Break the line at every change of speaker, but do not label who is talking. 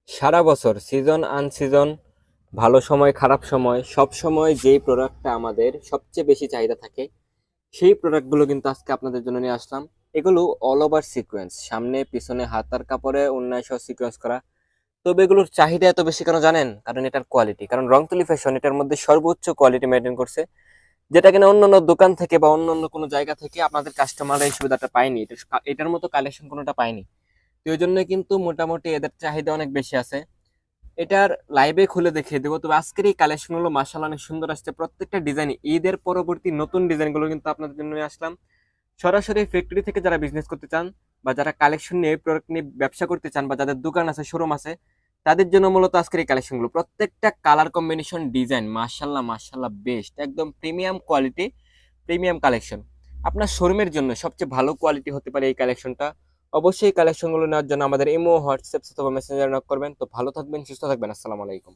সারা বছর সিজন আনসিজন, ভালো সময় খারাপ সময় সব সময় যেই প্রোডাক্টটা আমাদের সবচেয়ে বেশি চাহিদা থাকে সেই প্রোডাক্টগুলো কিন্তু আজকে আপনাদের জন্য নিয়ে আসলাম। এগুলো অল ওভার সিকোয়েন্স, সামনে পিছনে হাতার কাপড়ে অন্যায় সহ সিকোয়েন্স করা। তবে এগুলোর চাহিদা এত বেশি কেন জানেন? কারণ এটার কোয়ালিটি, কারণ রংতুলি ফ্যাশন এটার মধ্যে সর্বোচ্চ কোয়ালিটি মেনটেন করছে, যেটা কিনা অন্য অন্য দোকান থেকে বা অন্য অন্য কোনো জায়গা থেকে আপনাদের কাস্টমাররা এই সুবিধাটা পায়নি, এটার মতো কালেকশন কোনোটা পায়নি। তো এই জন্য কিন্তু মোটামুটি এদের চাহিদা অনেক বেশি আছে। এটার লাইভে খুলে দেখিয়ে দেবো। তবে আজকের এই কালেকশনগুলো মাশাআল্লাহ অনেক সুন্দর আসছে, প্রত্যেকটা ডিজাইন ঈদের পরবর্তী নতুন ডিজাইনগুলো কিন্তু আপনাদের জন্য নিয়ে আসলাম। সরাসরি ফ্যাক্টরি থেকে যারা বিজনেস করতে চান বা যারা কালেকশন নিয়ে প্রোডাক্ট নিয়ে ব্যবসা করতে চান বা যাদের দোকান আছে, শোরুম আছে, তাদের জন্য মূলত আজকের এই কালেকশনগুলো। প্রত্যেকটা কালার কম্বিনেশন ডিজাইন মাশাআল্লাহ মাশাআল্লাহ বেস্ট, একদম প্রিমিয়াম কোয়ালিটি, প্রিমিয়াম কালেকশন। আপনার শোরুমের জন্য সবচেয়ে ভালো কোয়ালিটি হতে পারে এই কালেকশনটা। অবশ্যই কালেকশনগুলো নেওয়ার জন্য আমাদের ইমো, হোয়াটসঅ্যাপ অথবা মেসেঞ্জারে নক করবেন। তো ভালো থাকবেন, সুস্থ থাকবেন। আসসালামু আলাইকুম।